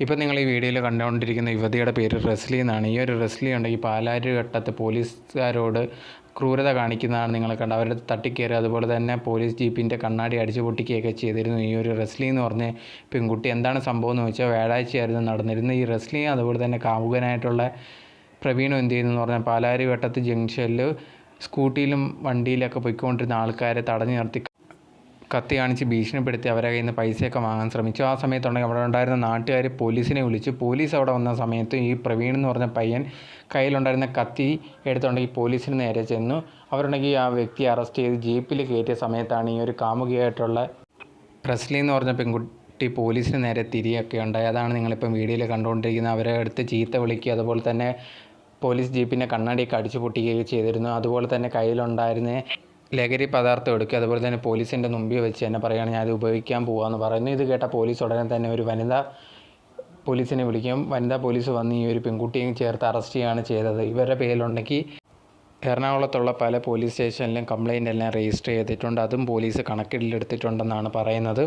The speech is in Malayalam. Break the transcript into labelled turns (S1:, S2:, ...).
S1: ഇപ്പോൾ നിങ്ങൾ ഈ വീഡിയോയിൽ കണ്ടുകൊണ്ടിരിക്കുന്ന യുവതിയുടെ പേര് റസ്ലി എന്നാണ്. ഈ ഒരു റസ്ലി ഉണ്ടെങ്കിൽ പാലാരിവട്ടത്ത് പോലീസുകാരോട് ക്രൂരത കാണിക്കുന്നതാണ് നിങ്ങൾ കണ്ടത്. അവരുടെ തട്ടിക്കയറി അതുപോലെ തന്നെ പോലീസ് ജീപ്പിൻ്റെ കണ്ണാടി അടിച്ചു പൊട്ടിക്കുകയൊക്കെ ചെയ്തിരുന്നു ഈ ഒരു റസ്ലി എന്ന് പറഞ്ഞ പെൺകുട്ടി. എന്താണ് സംഭവം എന്ന് വെച്ചാൽ വ്യാഴാഴ്ചയായിരുന്നു നടന്നിരുന്നത്. ഈ റസ്ലി അതുപോലെ തന്നെ കാമുകനായിട്ടുള്ള പ്രവീണും എന്ത് ചെയ്യുന്നു പറഞ്ഞാൽ പാലാരിവട്ടത്ത് ജംഗ്ഷനിൽ സ്കൂട്ടിയിലും വണ്ടിയിലൊക്കെ പോയിക്കൊണ്ടിരുന്ന ആൾക്കാരെ തടഞ്ഞു നിർത്തി കത്തി കാണിച്ച് ഭീഷണിപ്പെടുത്തി അവരെ കയ്യിൽ നിന്ന് പൈസയൊക്കെ വാങ്ങാൻ ശ്രമിച്ചു. ആ സമയത്തുണ്ടെങ്കിൽ അവിടെ ഉണ്ടായിരുന്ന നാട്ടുകാർ പോലീസിനെ വിളിച്ചു. പോലീസ് അവിടെ വന്ന സമയത്ത് ഈ പ്രവീൺ എന്ന് പറഞ്ഞ പയ്യൻ കയ്യിലുണ്ടായിരുന്ന കത്തി എടുത്തുണ്ടെങ്കിൽ പോലീസിന് നേരെ ചെന്നു. അവരുണ്ടെങ്കിൽ ആ വ്യക്തിയെ അറസ്റ്റ് ചെയ്ത് ജീപ്പിൽ കയറ്റിയ സമയത്താണ് ഈ ഒരു കാമുകിയായിട്ടുള്ള റസ്ലി എന്ന് പറഞ്ഞ പെൺകുട്ടി പോലീസിന് നേരെ തിരിയൊക്കെ ഉണ്ടായി. അതാണ് നിങ്ങളിപ്പം വീഡിയോയിൽ കണ്ടുകൊണ്ടിരിക്കുന്നത്. അവരെ അടുത്ത് ചീത്ത വിളിക്കുക, അതുപോലെ തന്നെ പോലീസ് ജീപ്പിൻ്റെ കണ്ണാടിയൊക്കെ അടിച്ചു പൊട്ടിക്കുകയൊക്കെ ചെയ്തിരുന്നു. അതുപോലെ തന്നെ കയ്യിലുണ്ടായിരുന്ന ലഹരി പദാർത്ഥം എടുക്കുക, അതുപോലെ തന്നെ പോലീസിൻ്റെ മുമ്പിൽ വെച്ച് തന്നെ പറയുകയാണ് ഞാനത് ഉപയോഗിക്കാൻ പോകാമെന്ന് പറയുന്നു. ഇത് കേട്ട പോലീസ് ഉടനെ തന്നെ ഒരു വനിതാ പോലീസിനെ വിളിക്കും. വനിതാ പോലീസ് വന്ന് ഈ ഒരു പെൺകുട്ടിയും ചേർത്ത് അറസ്റ്റ് ചെയ്യുകയാണ് ചെയ്തത്. ഇവരുടെ പേരിലുണ്ടെങ്കിൽ എറണാകുളത്തുള്ള പല പോലീസ് സ്റ്റേഷനിലും കംപ്ലയിൻ്റ് എല്ലാം രജിസ്റ്റർ ചെയ്തിട്ടുണ്ട്. അതും പോലീസ് കണക്കിലെടുത്തിട്ടുണ്ടെന്നാണ് പറയുന്നത്.